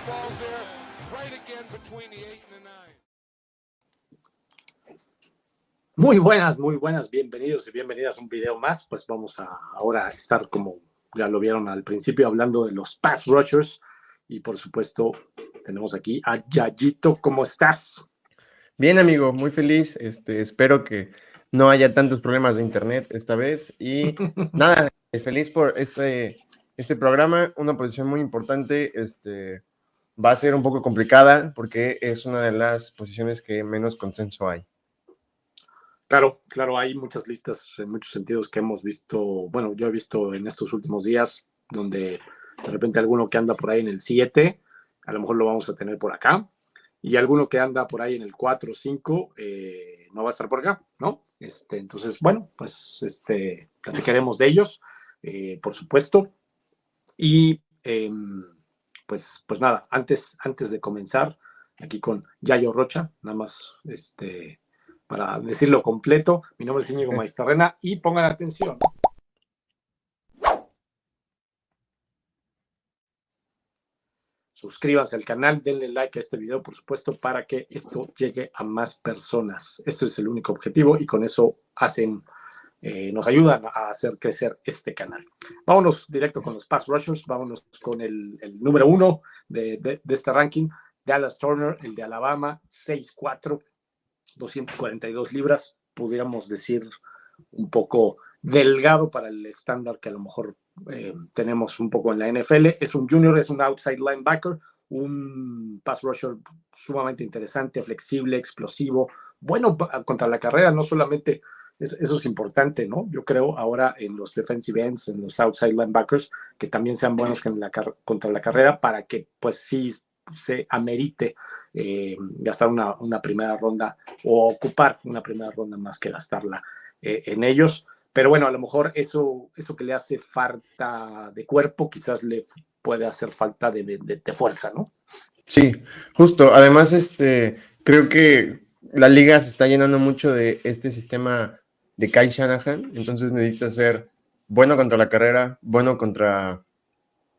falls there, right again between the 8 and the 9. Muy buenas, bienvenidos y bienvenidas a un video más. Pues vamos a ahora estar, como ya lo vieron al principio, hablando de los pass rushers. Y por supuesto, tenemos aquí a Yayito. ¿Cómo estás? Bien, amigo, muy feliz. Espero que no haya tantos problemas de internet esta vez. Y nada, feliz por este programa, una posición muy importante. Va a ser un poco complicada porque es una de las posiciones que menos consenso hay. Claro, hay muchas listas en muchos sentidos que hemos visto, bueno, yo he visto en estos últimos días, donde de repente alguno que anda por ahí en el 7, a lo mejor lo vamos a tener por acá, y alguno que anda por ahí en el 4 o 5, no va a estar por acá, ¿no? Entonces, bueno, pues platicaremos de ellos, por supuesto, y pues nada, antes de comenzar, aquí con Yayo Rocha, nada más, para decirlo completo, mi nombre es Íñigo Maizterrena y pongan atención. Suscríbanse al canal, denle like a este video, por supuesto, para que esto llegue a más personas. Ese es el único objetivo y con eso nos ayudan a hacer crecer este canal. Vámonos directo con los pass rushers, vámonos con el número 1 de este ranking, Dallas Turner, el de Alabama, 6'4", 242 libras, pudiéramos decir un poco delgado para el estándar que a lo mejor tenemos un poco en la NFL. Es un junior, es un outside linebacker, un pass rusher sumamente interesante, flexible, explosivo, bueno contra la carrera, no solamente eso es importante, ¿no? Yo creo ahora en los defensive ends, en los outside linebackers, que también sean buenos contra la carrera para que pues sí se amerite gastar una primera ronda o ocupar una primera ronda más que gastarla en ellos. Pero bueno, a lo mejor eso que le hace falta de cuerpo, quizás le puede hacer falta de fuerza, ¿no? Sí, justo. Además, creo que la liga se está llenando mucho de este sistema de Kyle Shanahan, entonces necesitas ser bueno contra la carrera, bueno contra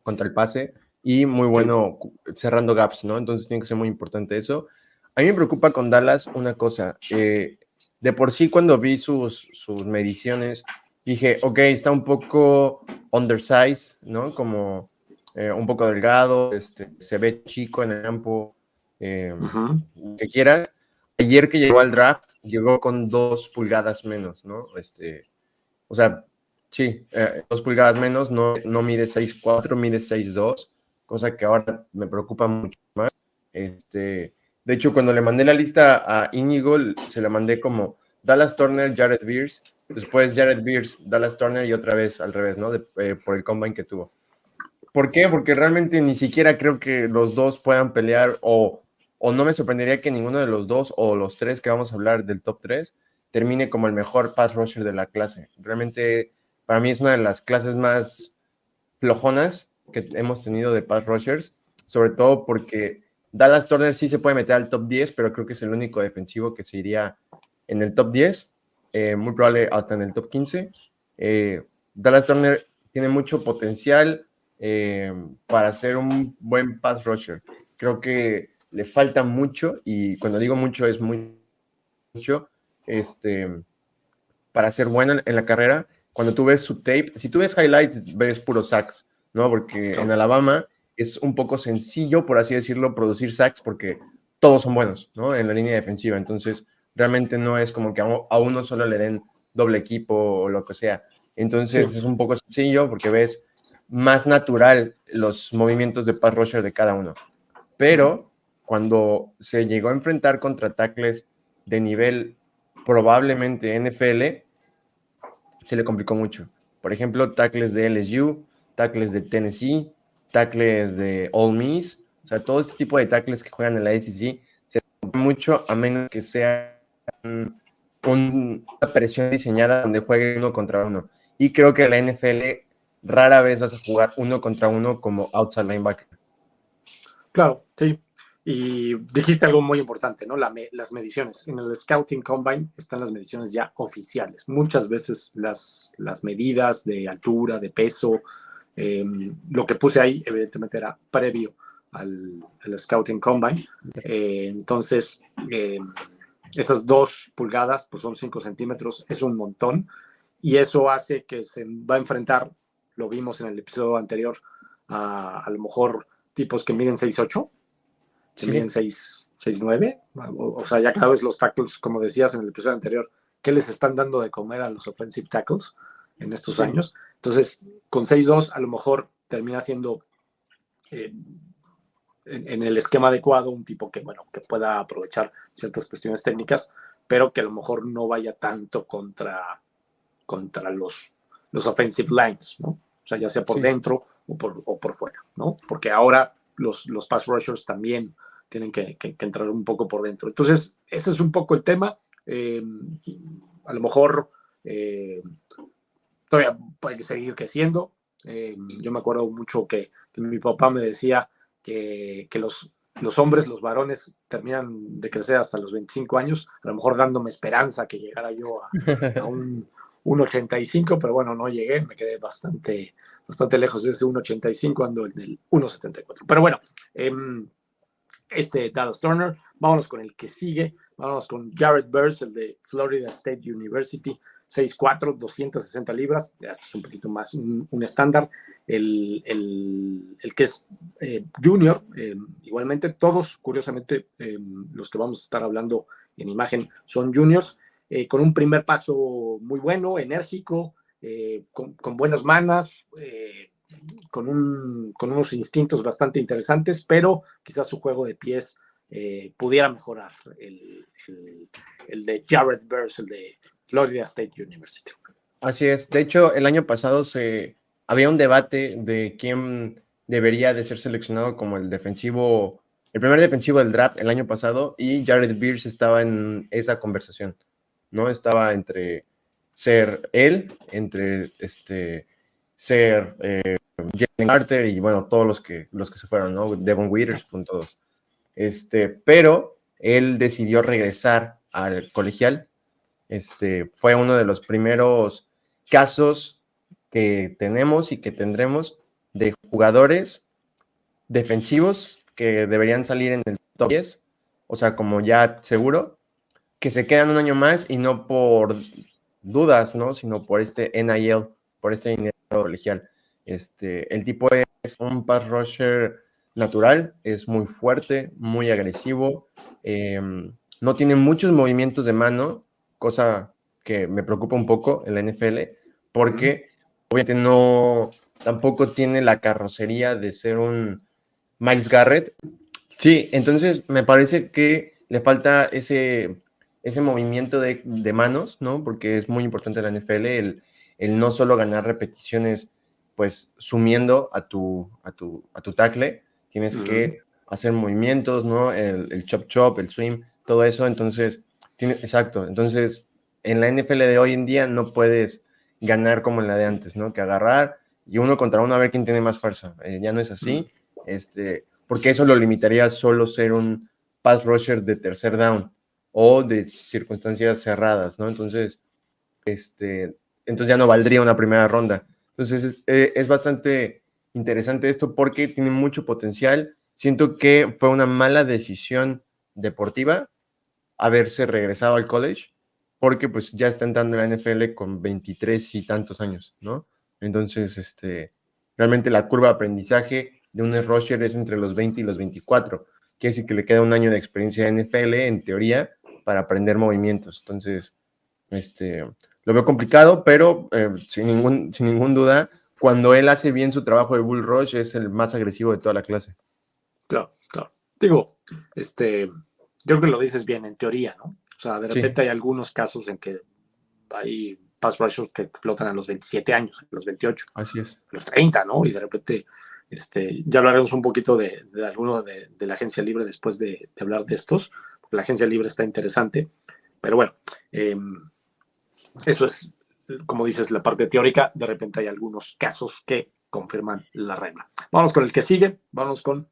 el pase y muy bueno cerrando gaps, ¿no? Entonces tiene que ser muy importante eso. A mí me preocupa con Dallas una cosa. De por sí, cuando vi sus mediciones, dije, ok, está un poco undersized, ¿no? Como un poco delgado, se ve chico en el campo, que quieras. Ayer que llegó al draft, llegó con 2 pulgadas menos, ¿no? O sea, sí, 2 pulgadas menos, no mide 6'4", mide 6'2", cosa que ahora me preocupa mucho más. De hecho, cuando le mandé la lista a Íñigo, se la mandé como Dallas Turner, Jared Beers, después Jared Beers, Dallas Turner y otra vez al revés, ¿no? Por el combine que tuvo. ¿Por qué? Porque realmente ni siquiera creo que los dos puedan pelear o no me sorprendería que ninguno de los dos o los tres que vamos a hablar del top 3 termine como el mejor pass rusher de la clase. Realmente para mí es una de las clases más flojonas que hemos tenido de pass rushers, sobre todo porque Dallas Turner sí se puede meter al top 10, pero creo que es el único defensivo que se iría en el top 10, muy probable hasta en el top 15. Dallas Turner tiene mucho potencial para ser un buen pass rusher. Creo que le falta mucho, y cuando digo mucho es mucho, para ser bueno en la carrera. Cuando tú ves su tape, si tú ves highlights, ves puros sacks, ¿no? Porque en Alabama es un poco sencillo, por así decirlo, producir sacks porque todos son buenos, ¿no? En la línea defensiva. Entonces, realmente no es como que a uno solo le den doble equipo o lo que sea. Entonces, es un poco sencillo porque ves más natural los movimientos de pass rusher de cada uno. Pero cuando se llegó a enfrentar contra tackles de nivel probablemente NFL, se le complicó mucho. Por ejemplo, tackles de LSU, tackles de Tennessee, tackles de Ole Miss, o sea, todo este tipo de tackles que juegan en la SEC se complica mucho a menos que sea una presión diseñada donde juegue uno contra uno. Y creo que en la NFL rara vez vas a jugar uno contra uno como outside linebacker. Claro, sí. Y dijiste algo muy importante, ¿no? Las mediciones. En el Scouting Combine están las mediciones ya oficiales. Muchas veces las medidas de altura, de peso, lo que puse ahí, evidentemente era previo al Scouting Combine. Entonces, esas 2 pulgadas, pues son 5 centímetros, es un montón, y eso hace que se va a enfrentar, lo vimos en el episodio anterior, a lo mejor tipos que miden 6'8", que Sí. miden 6'9", o sea, ya cada vez los tackles, como decías en el episodio anterior, ¿qué les están dando de comer a los offensive tackles en estos Sí. años? Entonces, con 6'2", a lo mejor termina siendo en el esquema adecuado un tipo que, bueno, que pueda aprovechar ciertas cuestiones técnicas, pero que a lo mejor no vaya tanto contra los offensive lines, ¿no? O sea, ya sea por Sí. dentro o por fuera, ¿no? Porque ahora los pass rushers también tienen que entrar un poco por dentro. Entonces, ese es un poco el tema. A lo mejor todavía puede seguir creciendo. Yo me acuerdo mucho que mi papá me decía que los hombres, los varones, terminan de crecer hasta los 25 años, a lo mejor dándome esperanza que llegara yo a un 1.85, pero bueno, no llegué, me quedé bastante lejos de ese 1.85, ando en el 1.74. Pero bueno, Dallas Turner, vámonos con el que sigue, vámonos con Jared Verse, el de Florida State University, 6'4", 260 libras, ya esto es un poquito más un estándar. El que es junior, igualmente todos, curiosamente, los que vamos a estar hablando en imagen son juniors, con un primer paso muy bueno, enérgico, con buenas manos, con unos instintos bastante interesantes, pero quizás su juego de pies pudiera mejorar el de Jared Verse, el de Florida State University. Así es. De hecho, el año pasado había un debate de quién debería de ser seleccionado como el primer defensivo del draft el año pasado, y Jared Verse estaba en esa conversación, ¿no? Estaba entre ser él, entre ser Jalen Carter y bueno, todos los que se fueron, ¿no? Devon Witherspoon, todos. Pero él decidió regresar al colegial. Fue uno de los primeros casos que tenemos y que tendremos de jugadores defensivos que deberían salir en el top 10, o sea, como ya seguro, que se quedan un año más y no por dudas, ¿no? Sino por este NIL, por este dinero colegial. El tipo es un pass rusher natural, es muy fuerte, muy agresivo, no tiene muchos movimientos de mano, cosa que me preocupa un poco en la NFL, porque obviamente tampoco tiene la carrocería de ser un Myles Garrett. Sí, entonces me parece que le falta ese movimiento de manos, ¿no? Porque es muy importante en la NFL el no solo ganar repeticiones, pues sumiendo a tu tackle, tienes que hacer movimientos, ¿no? El chop, el swing, todo eso. Entonces, exacto. Entonces, en la NFL de hoy en día no puedes ganar como en la de antes, ¿no? Que agarrar y uno contra uno a ver quién tiene más fuerza. Ya no es así. Porque eso lo limitaría a solo ser un pass rusher de tercer down o de circunstancias cerradas, ¿no? Entonces ya no valdría una primera ronda. Entonces es bastante interesante esto porque tiene mucho potencial. Siento que fue una mala decisión deportiva haberse regresado al college, porque pues ya está entrando en la NFL con 23 y tantos años, ¿no? Entonces, realmente la curva de aprendizaje de un rusher es entre los 20 y los 24. Quiere decir que le queda un año de experiencia en NFL, en teoría, para aprender movimientos. Entonces, lo veo complicado, pero sin ningún duda, cuando él hace bien su trabajo de bull rush, es el más agresivo de toda la clase. Claro, claro. Digo, yo creo que lo dices bien, en teoría, ¿no? O sea, de repente hay algunos casos en que hay pass rushers que explotan a los 27 años, a los 28, Así es. a los 30, ¿no? Y de repente, ya hablaremos un poquito de alguno de la agencia libre después de hablar de estos, porque la agencia libre está interesante, pero bueno, eso es, como dices, la parte teórica. De repente hay algunos casos que confirman la regla. Vamos con el que sigue, vamos con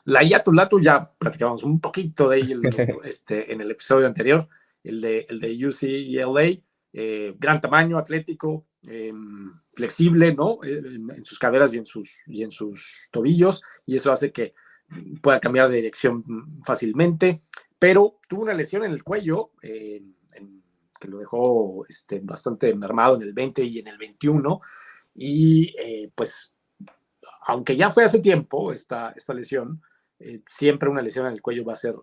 Laiatu Latu. Ya platicamos un poquito de él en el episodio anterior, el de UCLA, gran tamaño, atlético, flexible, ¿no? En sus caderas y en sus tobillos, y eso hace que pueda cambiar de dirección fácilmente, pero tuvo una lesión en el cuello que lo dejó bastante mermado en el 20 y en el 21, y pues aunque ya fue hace tiempo esta lesión, siempre una lesión en el cuello va a ser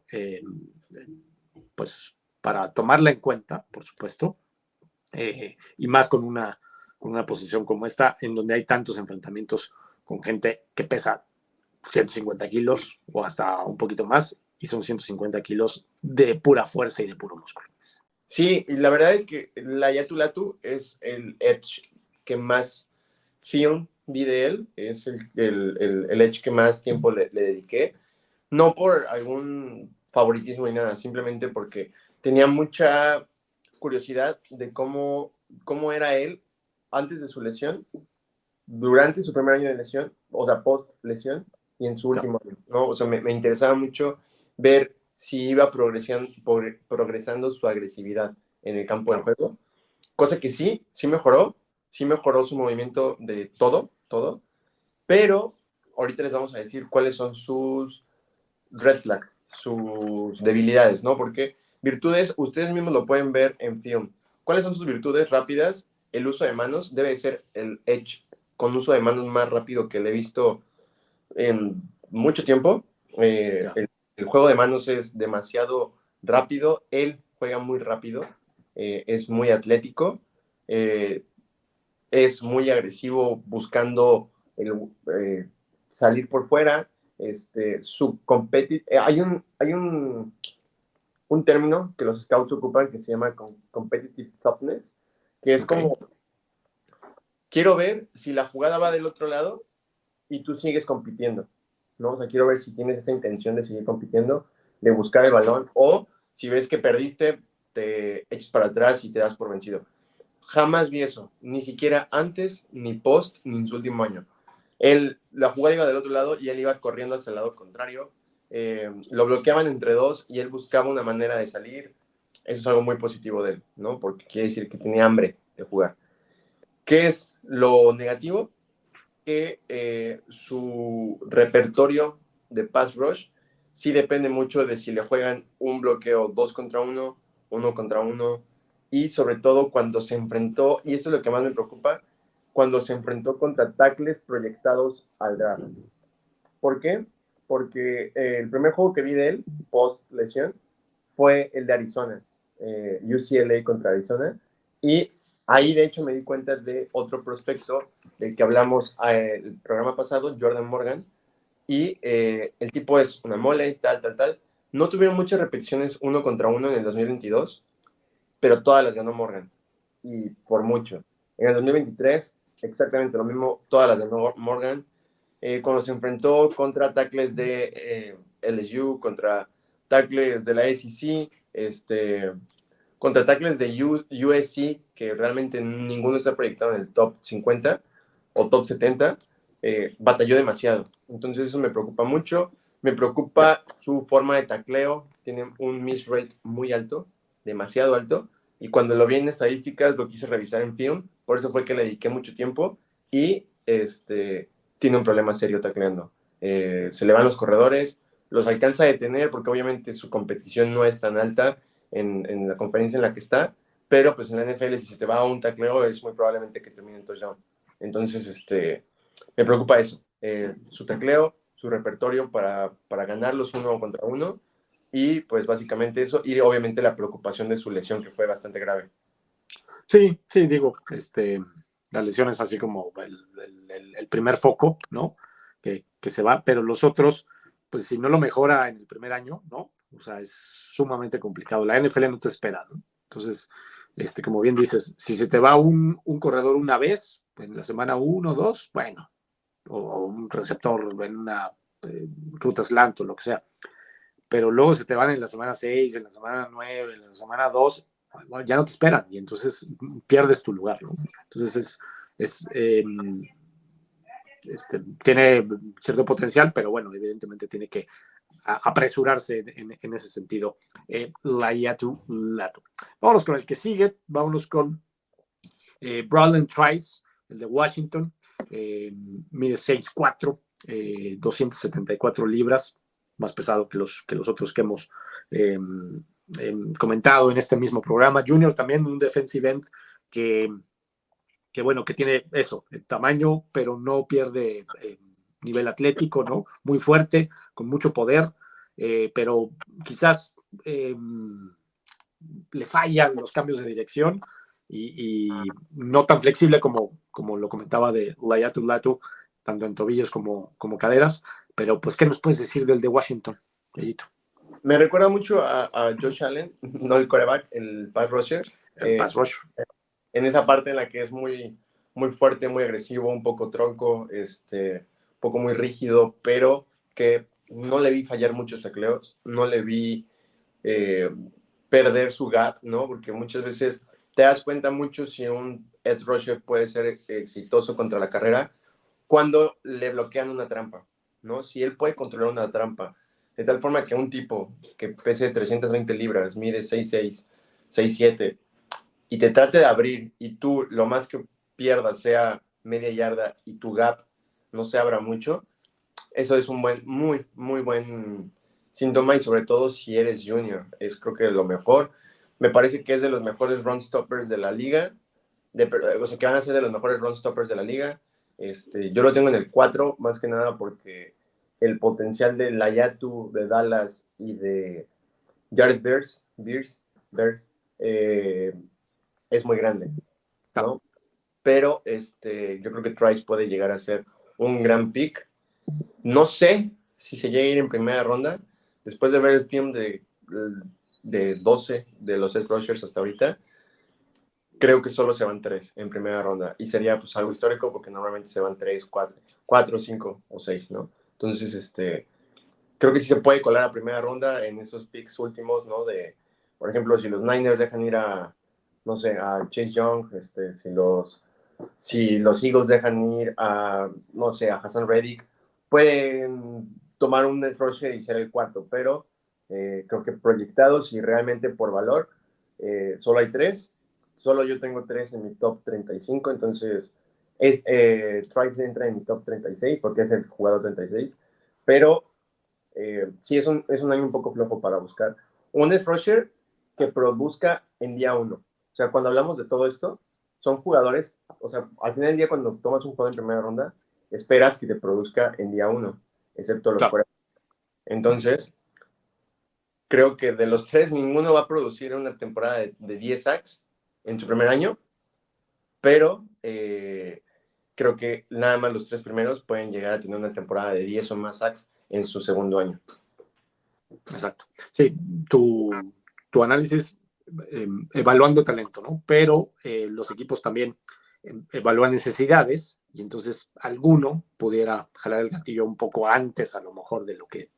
pues para tomarla en cuenta, por supuesto, y más con una posición como esta, en donde hay tantos enfrentamientos con gente que pesa 150 kilos o hasta un poquito más, y son 150 kilos de pura fuerza y de puro músculo. Sí, y la verdad es que la Laiatu Latu es el edge que más film vi de él, es el edge que más tiempo le dediqué, no por algún favoritismo ni nada, simplemente porque tenía mucha curiosidad de cómo era él antes de su lesión, durante su primer año de lesión, o sea, post lesión, y en su último año, ¿no? O sea, me interesaba mucho ver si iba progresando su agresividad en el campo de juego, cosa que sí mejoró su movimiento de todo, pero ahorita les vamos a decir cuáles son sus red flags, sus debilidades, ¿no? Porque virtudes, ustedes mismos lo pueden ver en film. ¿Cuáles son sus virtudes rápidas? El uso de manos debe ser el edge con uso de manos más rápido que le he visto en mucho tiempo. El juego de manos es demasiado rápido, él juega muy rápido, es muy atlético, es muy agresivo buscando salir por fuera. Hay un término que los scouts ocupan que se llama competitive toughness, que es como, quiero ver si la jugada va del otro lado y tú sigues compitiendo, ¿no? O sea, quiero ver si tienes esa intención de seguir compitiendo, de buscar el balón, o si ves que perdiste, te echas para atrás y te das por vencido. Jamás vi eso, ni siquiera antes, ni post, ni en su último año. La jugada iba del otro lado y él iba corriendo hacia el lado contrario. Lo bloqueaban entre dos y él buscaba una manera de salir. Eso es algo muy positivo de él, ¿no? Porque quiere decir que tenía hambre de jugar. ¿Qué es lo negativo? Que su repertorio de pass rush sí depende mucho de si le juegan un bloqueo 2 contra 1, 1 contra 1, y sobre todo cuando se enfrentó, y eso es lo que más me preocupa, cuando se enfrentó contra tackles proyectados al draft. ¿Por qué? Porque el primer juego que vi de él, post lesión, fue el de Arizona, UCLA contra Arizona, y ahí de hecho me di cuenta de otro prospecto del que hablamos el programa pasado, Jordan Morgan, y el tipo es una mole, tal. No tuvieron muchas repeticiones 1 contra 1 en el 2022, pero todas las ganó Morgan, y por mucho. En el 2023, exactamente lo mismo, todas las ganó Morgan. Cuando se enfrentó contra tackles de LSU, contra tackles de la SEC, contra tackles de USC, que realmente ninguno está proyectado en el top 50 o top 70, batalló demasiado. Entonces eso me preocupa mucho. Me preocupa su forma de tacleo. Tiene un miss rate muy alto, demasiado alto. Y cuando lo vi en estadísticas, lo quise revisar en film. Por eso fue que le dediqué mucho tiempo. Y tiene un problema serio tacleando. Se le van los corredores, los alcanza a detener porque obviamente su competición no es tan alta en la conferencia en la que está, pero pues en la NFL si se te va a un tacleo es muy probablemente que termine en touchdown. Entonces, me preocupa eso, su tacleo, su repertorio para ganarlos 1 contra 1, y pues básicamente eso, y obviamente la preocupación de su lesión que fue bastante grave. Sí, digo, la lesión es así como el primer foco, ¿no? Que se va, pero los otros, pues si no lo mejora en el primer año, ¿no? O sea, es sumamente complicado. La NFL no te espera, ¿no? Entonces, como bien dices, si se te va un corredor una vez, pues en la semana 1 o 2, bueno, o un receptor en una ruta slant o lo que sea, pero luego se te van en la semana 6, en la semana 9, en la semana 2, bueno, ya no te esperan y entonces pierdes tu lugar, ¿no? Entonces tiene cierto potencial, pero bueno, evidentemente tiene que apresurarse en ese sentido. Laiatu Latu. Vámonos con el que sigue, vámonos con Braylon Trice, el de Washington, mide 6'4", 274 libras, más pesado que los otros que hemos comentado en este mismo programa. Junior también, un defensive end que bueno, que tiene eso, el tamaño, pero no pierde nivel atlético, ¿no? Muy fuerte, con mucho poder, pero quizás le fallan los cambios de dirección y no tan flexible como lo comentaba de Laiatu Latu, tanto en tobillos como caderas. Pero pues, ¿qué nos puedes decir del de Washington, Pedrito? Me recuerda mucho a Josh Allen, no el quarterback, el pass rusher. El pass rush. En esa parte en la que es muy, muy fuerte, muy agresivo, un poco tronco, un poco muy rígido, pero que no le vi fallar muchos tacleos, no le vi perder su gap, ¿no? Porque muchas veces te das cuenta mucho si un edge rusher puede ser exitoso contra la carrera cuando le bloquean una trampa, ¿no? Si él puede controlar una trampa, de tal forma que un tipo que pese 320 libras, mide 6'6", 6'7", y te trate de abrir y tú lo más que pierdas sea media yarda y tu gap no se abra mucho, eso es un muy, muy buen síntoma y sobre todo si eres junior, es creo que lo mejor. Me parece que es de los mejores run stoppers de la liga, o sea, que van a ser de los mejores run stoppers de la liga. Yo lo tengo en el 4, más que nada porque el potencial de Laiatu, de Dallas y de Jared Beers es muy grande, ¿no? Pero yo creo que Trice puede llegar a ser un gran pick. No sé si se llega a ir en primera ronda. Después de ver el film de 12 de los edge rushers hasta ahorita, creo que solo se van 3 en primera ronda. Y sería pues algo histórico porque normalmente se van 3, 4, 5 o 6, ¿no? Entonces, creo que sí se puede colar a primera ronda en esos picks últimos, ¿no? Por ejemplo, si los Niners dejan ir no sé, a Chase Young, si los Eagles dejan ir no sé, a Hassan Reddick, pueden tomar un edge rusher y ser el cuarto, pero creo que proyectados y realmente por valor, solo hay 3. Solo yo tengo 3 en mi top 35, entonces Trice entra en mi top 36 porque es el jugador 36, pero sí es un año un poco flojo para buscar un edge rusher que produzca en día 1. O sea, cuando hablamos de todo esto, son jugadores, o sea, al final del día cuando tomas un jugador en primera ronda, esperas que te produzca en día 1, excepto los Claro. Entonces, creo que de los 3, ninguno va a producir una temporada de 10 sacks en su primer año, pero creo que nada más los 3 primeros pueden llegar a tener una temporada de 10 o más sacks en su segundo año. Exacto. Sí, tu análisis evaluando talento, ¿no? Pero los equipos también evalúan necesidades y entonces alguno pudiera jalar el gatillo un poco antes a lo mejor de lo que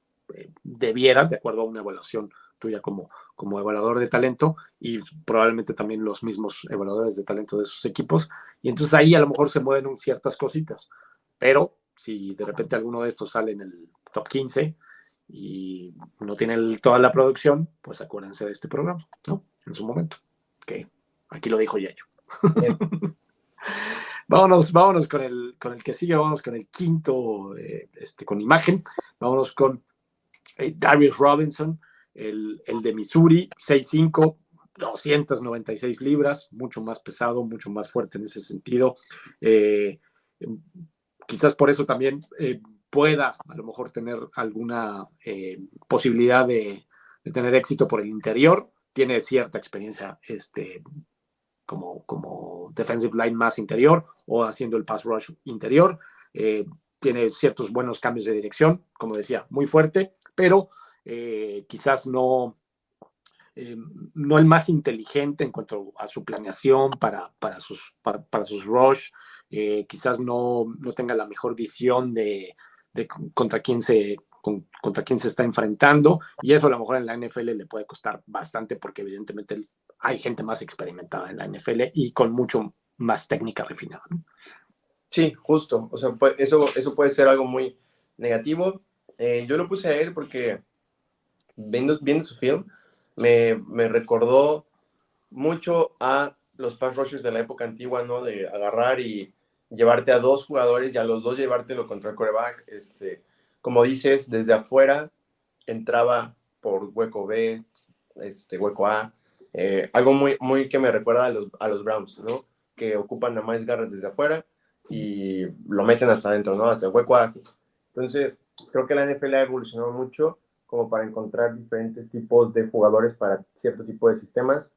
debiera, de acuerdo a una evaluación tuya como evaluador de talento y probablemente también los mismos evaluadores de talento de esos equipos. Y entonces ahí a lo mejor se mueven ciertas cositas. Pero si de repente alguno de estos sale en el top 15 y no tiene toda la producción, pues acuérdense de este programa, ¿no? En su momento. Que aquí lo dijo Yayo. vámonos con el que sigue, vámonos con el quinto, con imagen. Vámonos con Darius Robinson, el de Missouri, 6'5", 296 libras, mucho más pesado, mucho más fuerte en ese sentido. Quizás por eso también pueda a lo mejor tener alguna posibilidad de tener éxito por el interior. Tiene cierta experiencia como defensive line más interior o haciendo el pass rush interior. Tiene ciertos buenos cambios de dirección, como decía, muy fuerte, pero quizás no el más inteligente en cuanto a su planeación para sus rush. Quizás no tenga la mejor visión de contra quién se está enfrentando, y eso a lo mejor en la NFL le puede costar bastante porque evidentemente hay gente más experimentada en la NFL y con mucho más técnica refinada, ¿no? Sí, justo. O sea, eso puede ser algo muy negativo. Yo lo puse a él porque viendo su film me recordó mucho a los pass rushers de la época antigua, ¿no? De agarrar y llevarte a 2 jugadores y a los 2 llevártelo contra el quarterback. Como dices, desde afuera entraba por hueco B, hueco A. Algo muy, muy que me recuerda a los Browns, ¿no? Que ocupan a Myles Garrett desde afuera y lo meten hasta adentro, ¿no? Hasta el hueco A. Entonces, creo que la NFL ha evolucionado mucho como para encontrar diferentes tipos de jugadores para cierto tipo de sistemas.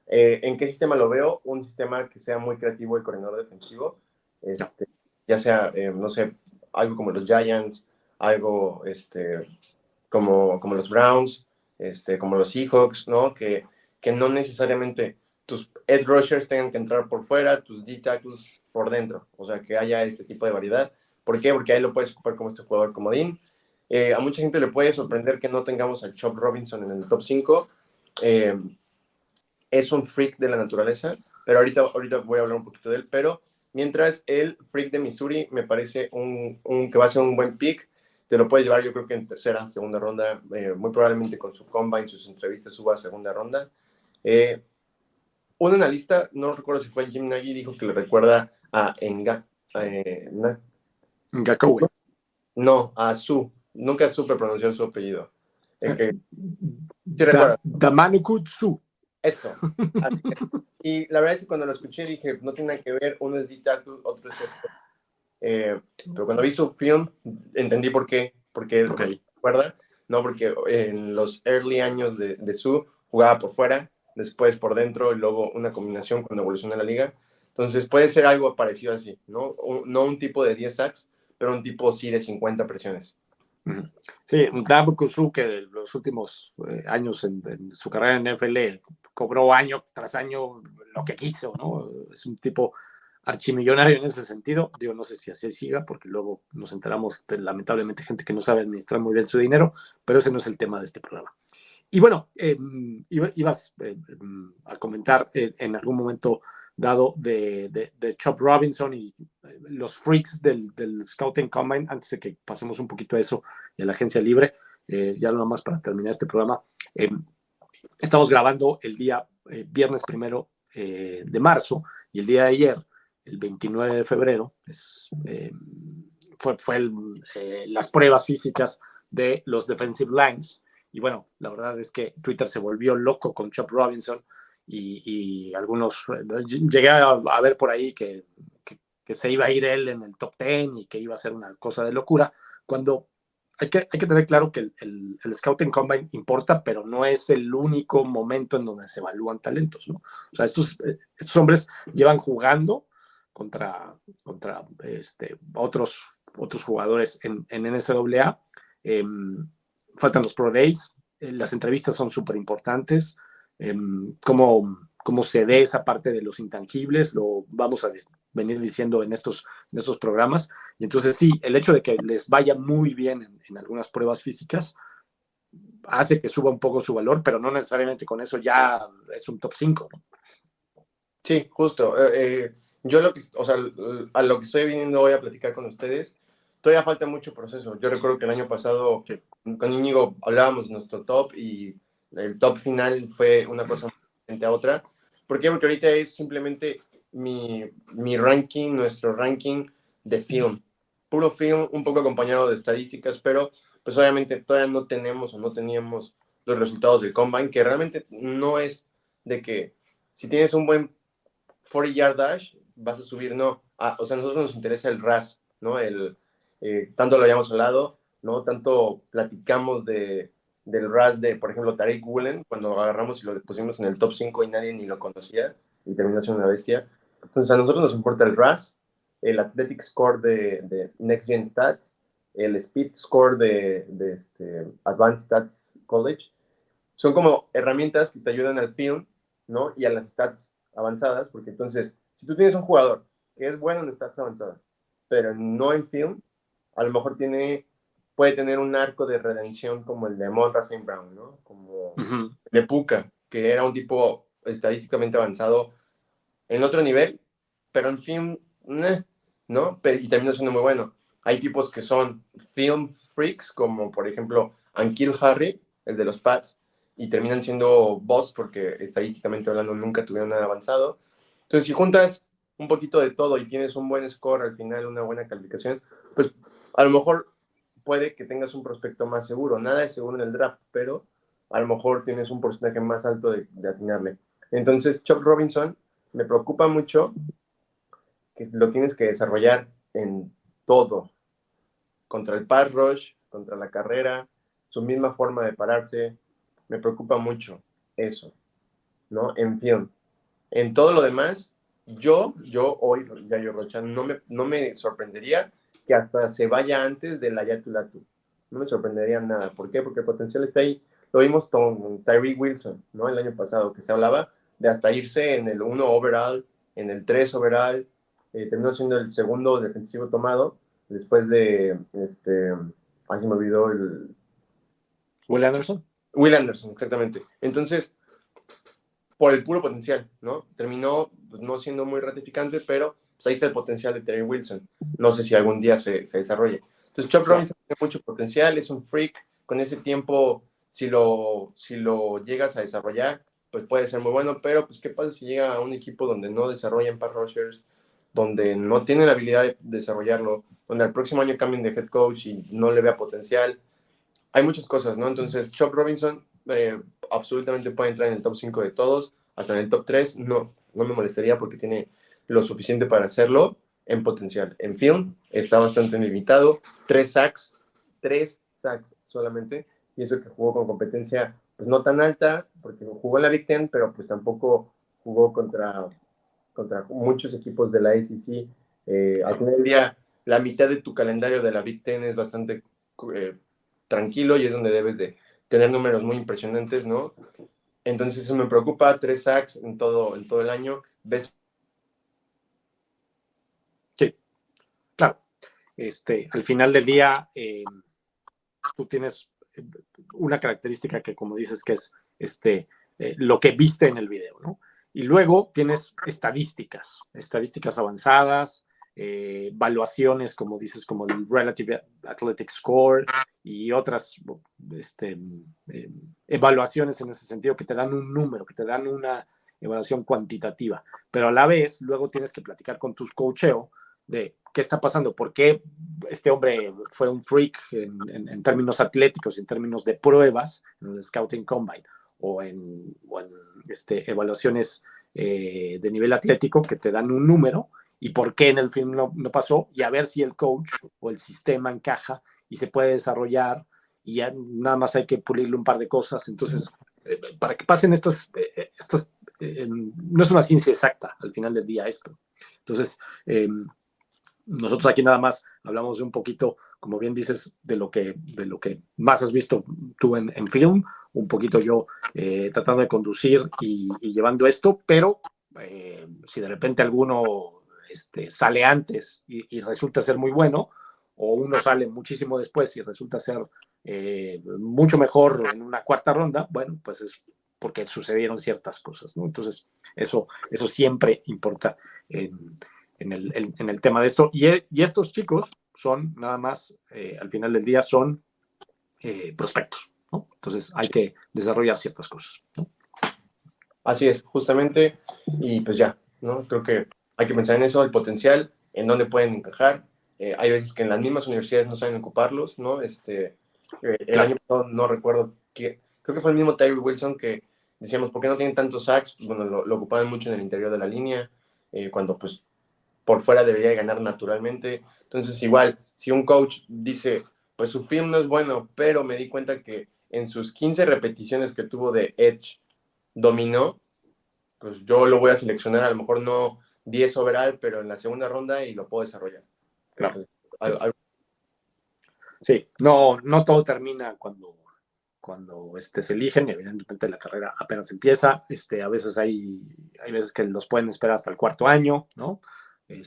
¿En qué sistema lo veo? Un sistema que sea muy creativo el coordinador defensivo, ya sea, no sé, algo como los Giants, algo como los Browns, como los Seahawks, ¿no? Que no necesariamente tus edge rushers tengan que entrar por fuera, tus D-tackles por dentro, o sea, que haya este tipo de variedad. ¿Por qué? Porque ahí lo puedes ocupar como este jugador comodín. A mucha gente le puede sorprender que no tengamos a Chop Robinson en el top 5. Es un freak de la naturaleza, pero ahorita voy a hablar un poquito de él, pero mientras el freak de Missouri me parece que va a ser un buen pick, te lo puedes llevar yo creo que en tercera, segunda ronda, muy probablemente con su combine, sus entrevistas suba a segunda ronda. Un analista, no recuerdo si fue Jim Nagy, dijo que le recuerda a Ngakoue. No, a Su, nunca supe pronunciar su apellido. Que, ¿sí recuerdas? Damanuku Tsu. Eso, así es. Y la verdad es que cuando lo escuché dije, no tiene nada que ver, uno es D-tackle, otro es pero cuando vi su film entendí por qué, porque recuerda, no, porque en los early años de Su jugaba por fuera, después por dentro y luego una combinación cuando evoluciona la liga. Entonces puede ser algo parecido así, ¿no? No un tipo de 10 sacks, pero un tipo sí de 50 presiones. Sí, Ndamukong Suh, que de los últimos años en su carrera en NFL cobró año tras año lo que quiso, ¿no? Es un tipo archimillonario en ese sentido. Digo, no sé si así siga, porque luego nos enteramos de lamentablemente gente que no sabe administrar muy bien su dinero, pero ese no es el tema de este programa. Y bueno, ibas a comentar en algún momento dado de Chop Robinson y los freaks del Scouting Combine, antes de que pasemos un poquito a eso y a la agencia libre, ya nomás para terminar este programa. Estamos grabando el día viernes 1 de marzo y el día de ayer, el 29 de febrero, fue las pruebas físicas de los defensive lines. Y bueno, la verdad es que Twitter se volvió loco con Chop Robinson y algunos, llegué a ver por ahí que se iba a ir él en el top 10 y que iba a ser una cosa de locura, cuando hay que tener claro que el Scouting Combine importa, pero no es el único momento en donde se evalúan talentos, ¿no? O sea, estos hombres llevan jugando contra otros jugadores en NCAA. Faltan los Pro Days, las entrevistas son súper importantes. Cómo se ve esa parte de los intangibles, lo vamos a venir diciendo en estos programas. Y entonces sí, el hecho de que les vaya muy bien en algunas pruebas físicas hace que suba un poco su valor, pero no necesariamente con eso ya es un top 5, ¿no? Sí, justo. Yo a lo que estoy viniendo hoy a platicar con ustedes, todavía falta mucho proceso. Yo recuerdo que el año pasado con Íñigo hablábamos de nuestro top y el top final fue una cosa diferente a otra. ¿Por qué? Porque ahorita es simplemente mi ranking, nuestro ranking de film. Puro film, un poco acompañado de estadísticas, pero pues obviamente todavía no tenemos o no teníamos los resultados del Combine, que realmente no es de que si tienes un buen 40-yard dash, vas a subir, no. O sea, a nosotros nos interesa el RAS, ¿no? Tanto lo habíamos hablado, ¿no? Tanto platicamos del RAS de, por ejemplo, Tariq Woolen, cuando agarramos y lo pusimos en el top 5 y nadie ni lo conocía y terminó siendo una bestia. Entonces, a nosotros nos importa el RAS, el Athletic Score de Next Gen Stats, el Speed Score de Advanced Stats College. Son como herramientas que te ayudan al film, ¿no? Y a las stats avanzadas, porque entonces, si tú tienes un jugador que es bueno en stats avanzadas, pero no en film, a lo mejor puede tener un arco de redención como el de Amon-Ra St. Brown, ¿no? Como de Puka, que era un tipo estadísticamente avanzado en otro nivel, pero en film, ¿no? Y termina siendo muy bueno. Hay tipos que son film freaks, como por ejemplo Ankil Harry, el de los Pats, y terminan siendo boss porque estadísticamente hablando nunca tuvieron nada avanzado. Entonces, si juntas un poquito de todo y tienes un buen score al final, una buena calificación, pues a lo mejor puede que tengas un prospecto más seguro. Nada es seguro en el draft, pero a lo mejor tienes un porcentaje más alto de atinarle. Entonces, Chuck Robinson me preocupa mucho que lo tienes que desarrollar en todo, contra el pass rush, contra la carrera, su misma forma de pararse. Me preocupa mucho eso, ¿no? En fin, en todo lo demás, yo hoy, Yayo Rocha, no me sorprendería que hasta se vaya antes de la Yatulatu. No me sorprendería nada. ¿Por qué? Porque el potencial está ahí. Lo vimos con Tyree Wilson, ¿no? El año pasado, que se hablaba de hasta irse en el 1 overall, en el 3 overall. Terminó siendo el segundo defensivo tomado después de, ay, se me olvidó el... Will Anderson. Will Anderson, exactamente. Entonces, por el puro potencial, ¿no? Terminó pues, no siendo muy ratificante, pero pues, ahí está el potencial de Terry Wilson. No sé si algún día se desarrolle. Entonces, Chuck Robinson tiene mucho potencial, es un freak. Con ese tiempo, si lo llegas a desarrollar, pues puede ser muy bueno, pero pues, ¿qué pasa si llega a un equipo donde no desarrollan pass rushers, donde no tienen la habilidad de desarrollarlo, donde al próximo año cambien de head coach y no le vea potencial? Hay muchas cosas, ¿no? Entonces, Chuck Robinson absolutamente puede entrar en el top 5 de todos, hasta en el top 3. No me molestaría porque tiene lo suficiente para hacerlo en potencial. En film está bastante limitado, 3 sacks solamente, y eso que jugó con competencia pues no tan alta, porque jugó en la Big Ten, pero pues tampoco jugó contra muchos equipos de la ACC. Al final del día, la mitad de tu calendario de la Big Ten es bastante tranquilo y es donde debes de tener números muy impresionantes, ¿no? Entonces eso me preocupa, 3 sacks en todo el año. ¿Ves? Sí, claro. Al final del día, tú tienes una característica que, como dices, que es lo que viste en el video, ¿no? Y luego tienes estadísticas avanzadas, evaluaciones, como dices, como el Relative Athletic Score y otras evaluaciones en ese sentido que te dan un número, que te dan una evaluación cuantitativa. Pero a la vez, luego tienes que platicar con tus coacheo de qué está pasando, por qué este hombre fue un freak en términos atléticos, en términos de pruebas, en el Scouting Combine o en evaluaciones de nivel atlético que te dan un número y por qué en el film no pasó, y a ver si el coach o el sistema encaja y se puede desarrollar, y ya nada más hay que pulirle un par de cosas. Entonces, para que pasen estas no es una ciencia exacta al final del día esto. Entonces, nosotros aquí nada más hablamos de un poquito, como bien dices, de lo que más has visto tú en film, un poquito yo tratando de conducir y llevando esto, pero si de repente alguno sale antes y resulta ser muy bueno, o uno sale muchísimo después y resulta ser mucho mejor en una cuarta ronda, bueno, pues es porque sucedieron ciertas cosas, ¿no? Entonces, eso siempre importa en el tema de esto. Y estos chicos son nada más, al final del día, son prospectos, ¿no? Entonces hay que desarrollar ciertas cosas, ¿no? Así es, justamente, y pues ya, ¿no? Creo que hay que pensar en eso, el potencial, en dónde pueden encajar. Hay veces que en las mismas universidades no saben ocuparlos, ¿no? El año pasado no recuerdo creo que fue el mismo Tyree Wilson que decíamos, ¿por qué no tienen tantos sacks? Bueno, lo ocupaban mucho en el interior de la línea, cuando pues por fuera debería ganar naturalmente. Entonces, igual, si un coach dice, pues su film no es bueno, pero me di cuenta que en sus 15 repeticiones que tuvo de Edge dominó, pues yo lo voy a seleccionar, a lo mejor no 10 overall, pero en la segunda ronda y lo puedo desarrollar. Claro. Sí, no todo termina cuando se eligen, y evidentemente la carrera apenas empieza. A veces hay veces que los pueden esperar hasta el cuarto año, ¿no? Ahí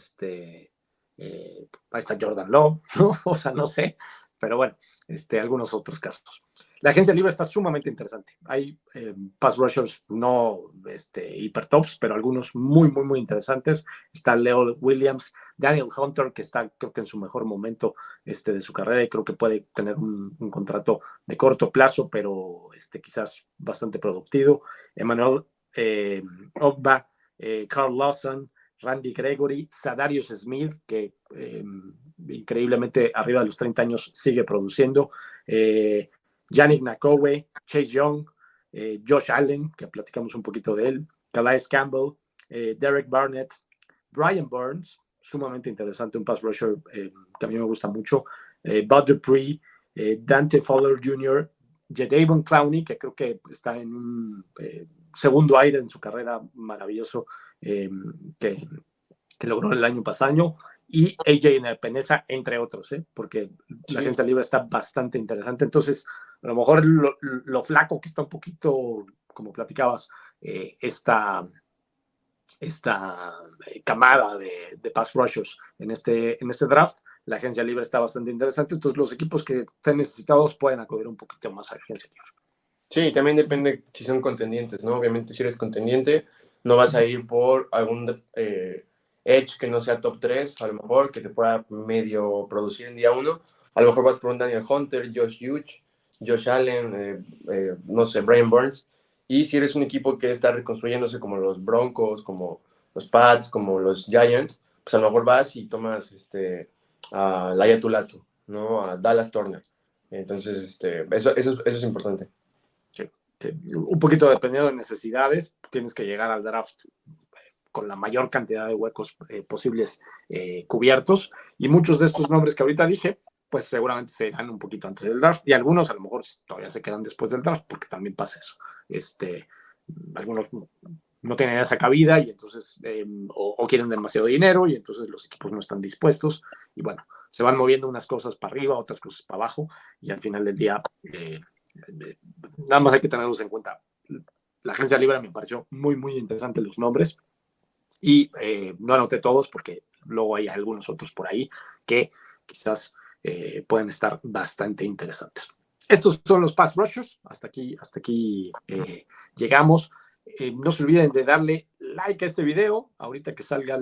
está Jordan Love, ¿no? O sea, no sé, pero bueno, algunos otros casos. La agencia libre está sumamente interesante. Hay pass rushers no hiper tops, pero algunos muy, muy, muy interesantes. Está Leo Williams, Daniel Hunter, que está, creo que en su mejor momento de su carrera, y creo que puede tener un contrato de corto plazo, pero quizás bastante productivo. Emmanuel Ogba, Carl Lawson, Randy Gregory, Zadarius Smith, que increíblemente arriba de los 30 años sigue produciendo, Yannick Nakowe, Chase Young, Josh Allen, que platicamos un poquito de él, Calais Campbell, Derek Barnett, Brian Burns, sumamente interesante, un pass rusher que a mí me gusta mucho, Bud Dupree, Dante Fowler Jr., Jadavion Clowney, que creo que está en un segundo aire en su carrera maravilloso que logró el año pasado, y AJ Peneza, entre otros, porque la agencia libre está bastante interesante. Entonces, a lo mejor lo flaco que está un poquito, como platicabas, esta camada de pass rushers en este draft, la agencia libre está bastante interesante. Entonces, los equipos que estén necesitados pueden acudir un poquito más a la agencia libre. Sí, también depende si son contendientes, ¿no? Obviamente, si eres contendiente, no vas a ir por algún edge que no sea top 3, a lo mejor, que te pueda medio producir en día 1. A lo mejor vas por un Daniel Hunter, Josh Hughes, Josh Allen, no sé, Brian Burns. Y si eres un equipo que está reconstruyéndose como los Broncos, como los Pats, como los Giants, pues a lo mejor vas y tomas a Laya Tulatu, ¿no? A Dallas Turner. Entonces, eso es importante. Sí. Un poquito dependiendo de necesidades, tienes que llegar al draft con la mayor cantidad de huecos posibles cubiertos, y muchos de estos nombres que ahorita dije, pues seguramente se irán un poquito antes del draft, y algunos a lo mejor todavía se quedan después del draft, porque también pasa eso. Algunos no tienen esa cabida, y entonces o quieren demasiado dinero, y entonces los equipos no están dispuestos, y bueno, se van moviendo unas cosas para arriba, otras cosas para abajo, y al final del día nada más hay que tenerlos en cuenta. La agencia libre me pareció muy, muy interesante los nombres, y no anoté todos porque luego hay algunos otros por ahí que quizás pueden estar bastante interesantes. Estos son los pass rushers. Hasta aquí llegamos. No se olviden de darle like a este video. Ahorita que salga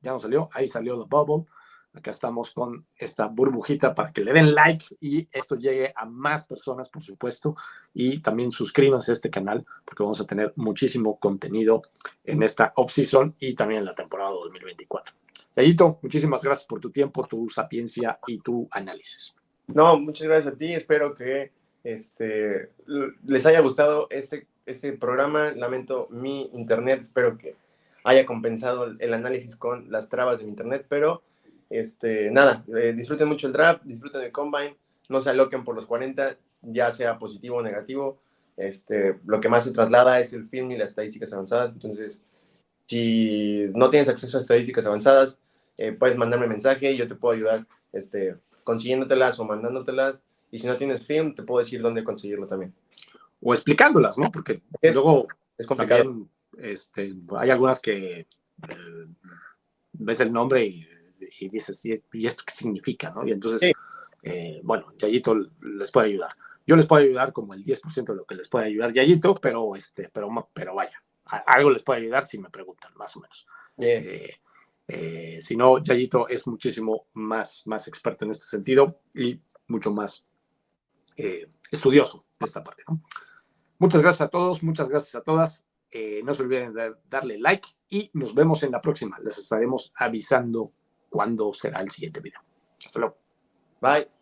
ya no salió, ahí salió la bubble. Acá estamos con esta burbujita para que le den like y esto llegue a más personas, por supuesto. Y también suscríbanse a este canal porque vamos a tener muchísimo contenido en esta off-season y también en la temporada 2024. Yayito, muchísimas gracias por tu tiempo, tu sapiencia y tu análisis. No, muchas gracias a ti. Espero que les haya gustado este programa. Lamento mi internet. Espero que haya compensado el análisis con las trabas de mi internet, pero disfruten mucho el draft, disfruten el combine, no se aloquen por los 40, ya sea positivo o negativo. Lo que más se traslada es el film y las estadísticas avanzadas. Entonces, si no tienes acceso a estadísticas avanzadas, puedes mandarme mensaje y yo te puedo ayudar consiguiéndotelas o mandándotelas. Y si no tienes film, te puedo decir dónde conseguirlo también. O explicándolas, ¿no? Porque luego es complicado. También, hay algunas que ves el nombre y dices, ¿y esto qué significa? ¿No? Y entonces, sí. Bueno, Yayito les puede ayudar. Yo les puedo ayudar como el 10% de lo que les puede ayudar Yayito, pero vaya, algo les puede ayudar si me preguntan, más o menos. Si no, Yayito es muchísimo más experto en este sentido y mucho más estudioso de esta parte, ¿no? Muchas gracias a todos, muchas gracias a todas. No se olviden de darle like y nos vemos en la próxima. Les estaremos avisando cuándo será el siguiente video. Hasta luego. Bye.